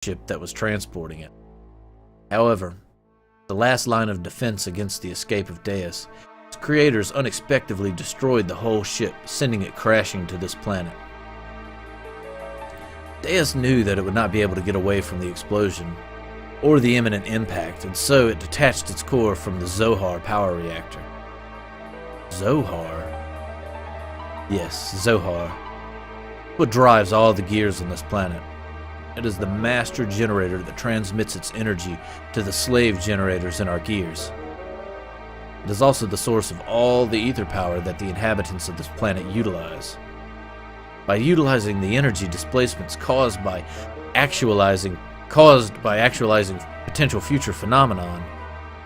ship that was transporting it. However, the last line of defense against the escape of Deus, its creators unexpectedly destroyed the whole ship, sending it crashing to this planet. Deus knew that it would not be able to get away from the explosion or the imminent impact, and so it detached its core from the Zohar power reactor. Zohar? Yes, Zohar. What drives all the gears on this planet. It is the master generator that transmits its energy to the slave generators in our gears. It is also the source of all the ether power that the inhabitants of this planet utilize. By utilizing the energy displacements caused by actualizing potential future phenomenon,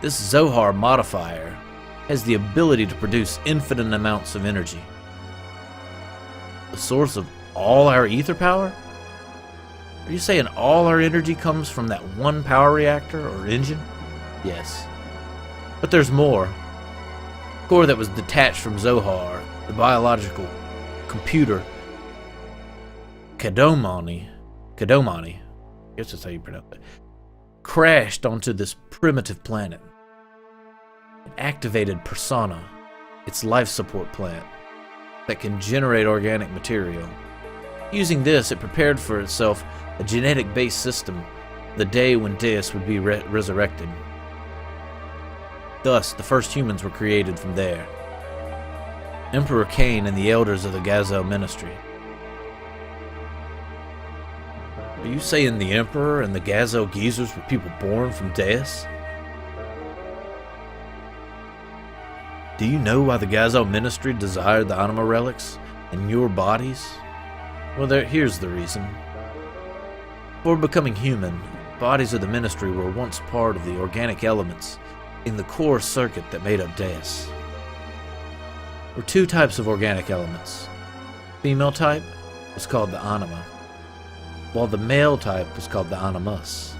this Zohar modifier has the ability to produce infinite amounts of energy. The source of all our ether power? Are you saying all our energy comes from that one power reactor or engine? Yes. But there's more. The core that was detached from Zohar, the biological computer, Kadomani, I guess that's how you pronounce it, crashed onto this primitive planet. It activated Persona, its life support plant, that can generate organic material. Using this, it prepared for itself a genetic-based system the day when Deus would be resurrected. Thus, the first humans were created from there. Emperor Cain and the elders of the Gazel Ministry. Are you saying the Emperor and the Gazel Geezers were people born from Deus? Do you know why the Gazel Ministry desired the Anima relics in your bodies? Well, here's the reason. Before becoming human, bodies of the Ministry were once part of the organic elements in the core circuit that made up Deus. There were two types of organic elements. Female type was called the Anima, while the male type was called the Animus.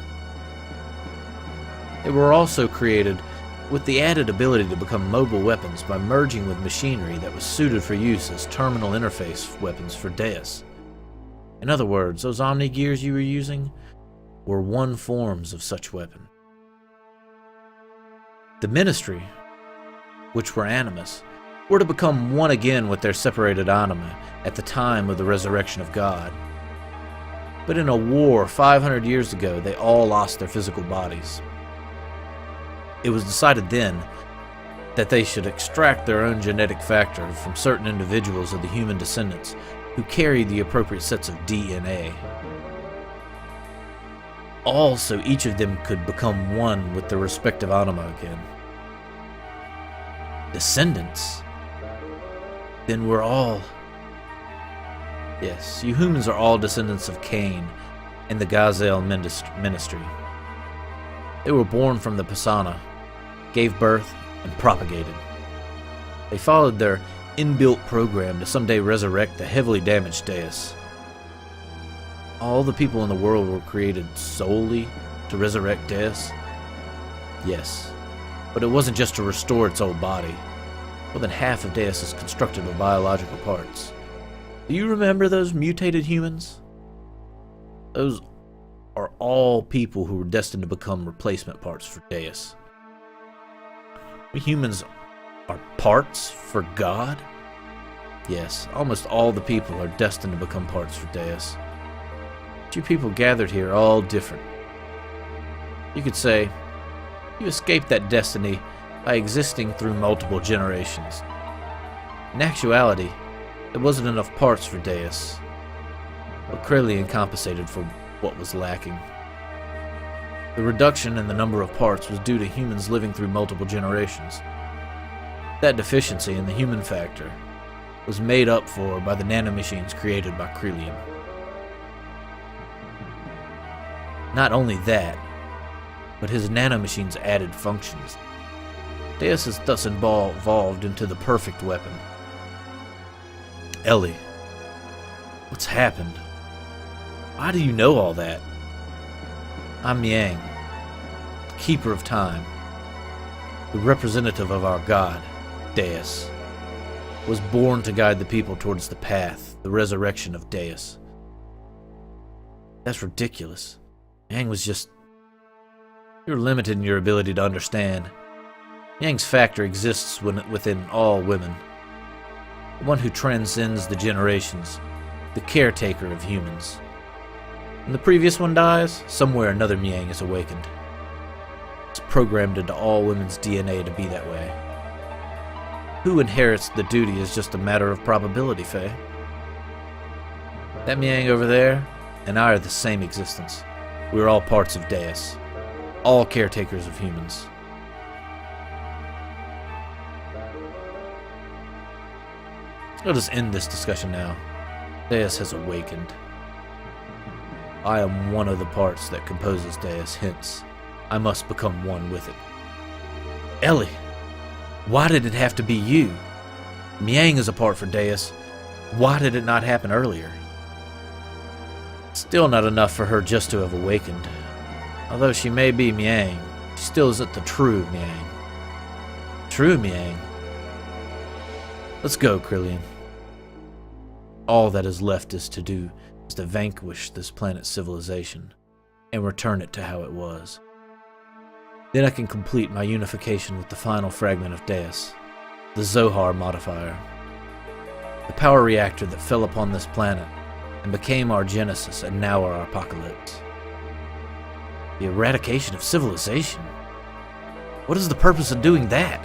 They were also created with the added ability to become mobile weapons by merging with machinery that was suited for use as terminal interface weapons for Deus. In other words, those Omni-Gears you were using were one forms of such weapon. The Ministry, which were Animus, were to become one again with their separated anima at the time of the resurrection of God. But in a war 500 years ago, they all lost their physical bodies. It was decided then that they should extract their own genetic factor from certain individuals of the human descendants who carried the appropriate sets of DNA. All so each of them could become one with their respective anima again. Descendants? Then we're all... Yes, you humans are all descendants of Cain and the Gazel Ministry. They were born from the Pisana, gave birth, and propagated. They followed their inbuilt program to someday resurrect the heavily damaged Deus. All the people in the world were created solely to resurrect Deus? Yes, but it wasn't just to restore its old body. More than half of Deus is constructed of biological parts. Do you remember those mutated humans? Those are all people who were destined to become replacement parts for Deus. We humans are parts for God? Yes, almost all the people are destined to become parts for Deus. But you people gathered here are all different. You could say, you escaped that destiny by existing through multiple generations. In actuality, there wasn't enough parts for Deus, but Krelian compensated for what was lacking. The reduction in the number of parts was due to humans living through multiple generations. That deficiency in the human factor was made up for by the nanomachines created by Krelian. Not only that, but his nanomachines added functions. Deus is thus evolved into the perfect weapon. Ellie, what's happened? Why do you know all that? I'm Yang, keeper of time, the representative of our god, Deus, was born to guide the people towards the path, the resurrection of Deus. That's ridiculous. Yang was just... You're limited in your ability to understand. Yang's factor exists within all women. The one who transcends the generations. The caretaker of humans. When the previous one dies, somewhere another Miang is awakened. It's programmed into all women's DNA to be that way. Who inherits the duty is just a matter of probability, Faye. That Miang over there and I are the same existence. We're all parts of Deus. All caretakers of humans. Let us end this discussion now. Deus has awakened. I am one of the parts that composes Deus, hence, I must become one with it. Ellie, why did it have to be you? Miang is a part for Deus. Why did it not happen earlier? Still not enough for her just to have awakened. Although she may be Miang, she still isn't the true Miang. True Miang? Let's go, Krillian. All that is left is to vanquish this planet's civilization and return it to how it was. Then I can complete my unification with the final fragment of Deus, the Zohar modifier, the power reactor that fell upon this planet and became our genesis and now our apocalypse. The eradication of civilization? What is the purpose of doing that?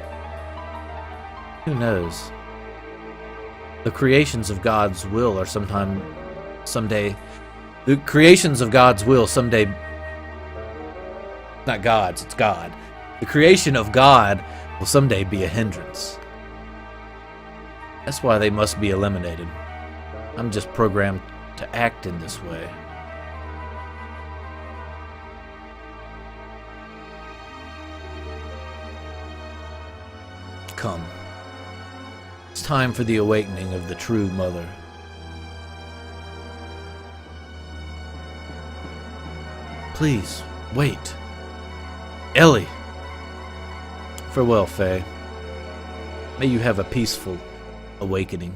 Who knows? The creations of God's will are someday... The creations of God's will someday... Not God's, it's God. The creation of God will someday be a hindrance. That's why they must be eliminated. I'm just programmed to act in this way. Come. It's time for the awakening of the true mother. Please, wait. Ellie! Farewell, Faye. May you have a peaceful awakening.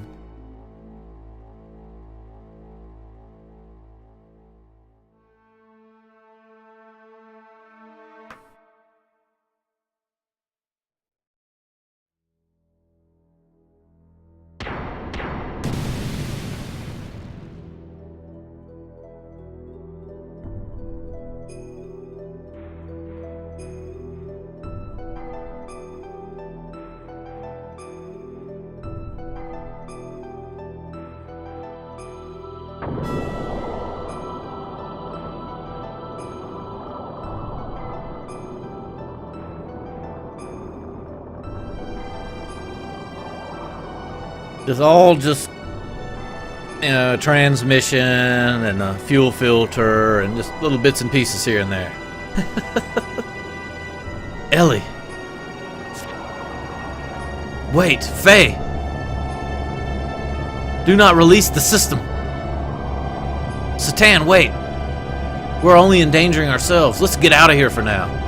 It's all just, transmission and a fuel filter and just little bits and pieces here and there. Ellie. Wait, Faye. Do not release the system. Satan, wait. We're only endangering ourselves. Let's get out of here for now.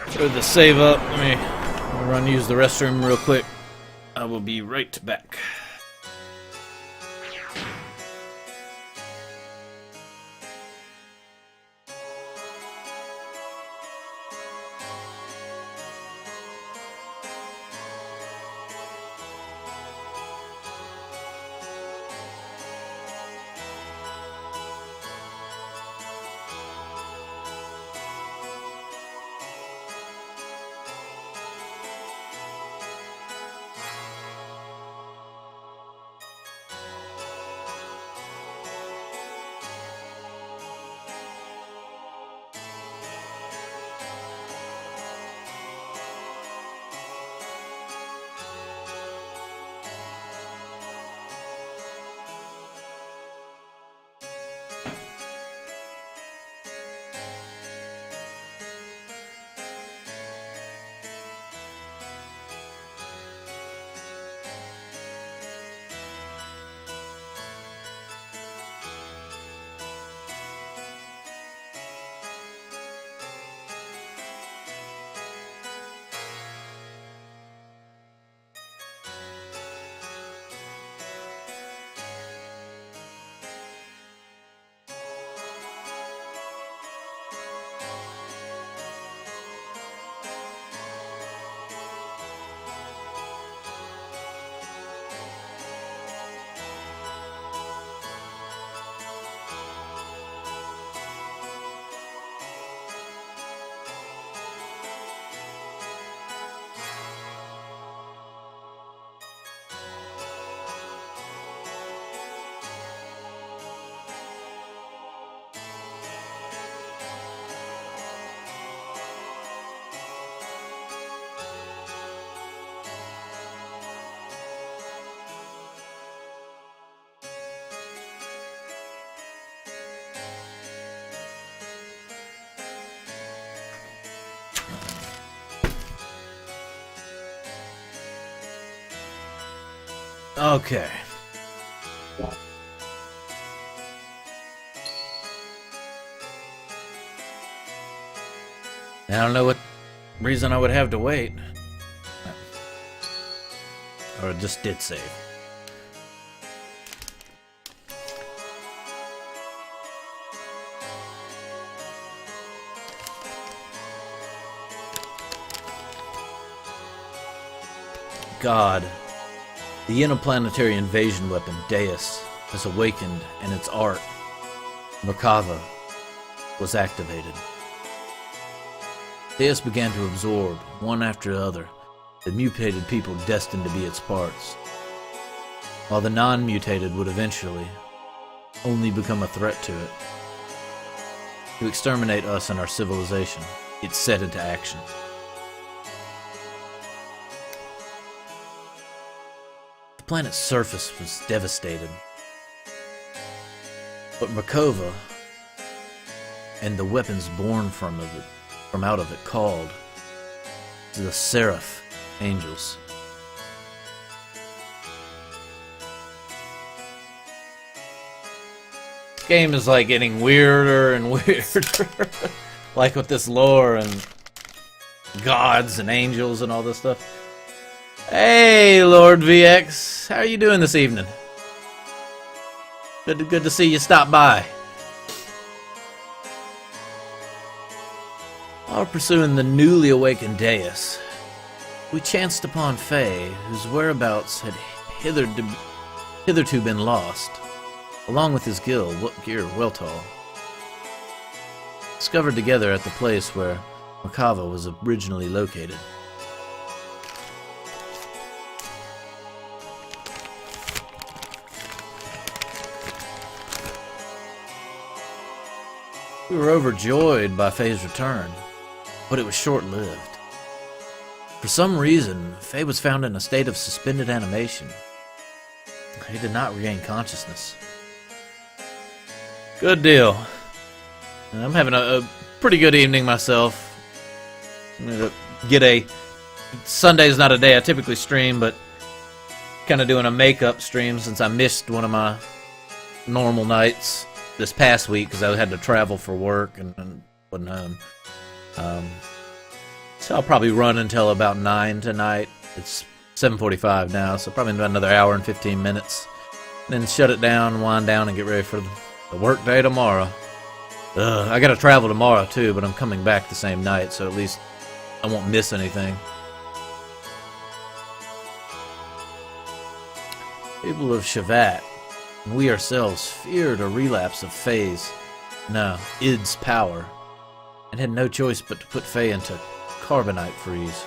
Throw the save up. Let me run use the restroom real quick. I will be right back. Okay. I don't know what reason I would have to wait. Or it just did save. God, the interplanetary invasion weapon, Deus, has awakened, and its art, Merkava, was activated. Deus began to absorb, one after the other, the mutated people destined to be its parts, while the non-mutated would eventually only become a threat to it. To exterminate us and our civilization, it set into action. The planet's surface was devastated, but Merkava and the weapons born from out of it called the Seraph Angels. This game is like getting weirder and weirder. Like with this lore and gods and angels and all this stuff. Hey, Lord VX, how are you doing this evening? Good to see you stop by. While pursuing the newly awakened Deus, we chanced upon Faye, whose whereabouts had hitherto been lost, along with his gear Weltall. Discovered together at the place where Merkava was originally located. We were overjoyed by Faye's return, but it was short-lived. For some reason, Faye was found in a state of suspended animation. He did not regain consciousness. Good deal. I'm having a pretty good evening myself. I'm gonna get Sunday's not a day I typically stream, but kind of doing a makeup stream since I missed one of my normal nights this past week because I had to travel for work and wasn't home. So I'll probably run until about 9 tonight. It's 7:45 now, so probably about another hour and 15 minutes. And then shut it down, wind down, and get ready for the work day tomorrow. I gotta travel tomorrow too, but I'm coming back the same night, so at least I won't miss anything. People of Shavat, we ourselves feared a relapse of Id's power, and had no choice but to put Faye into carbonite freeze.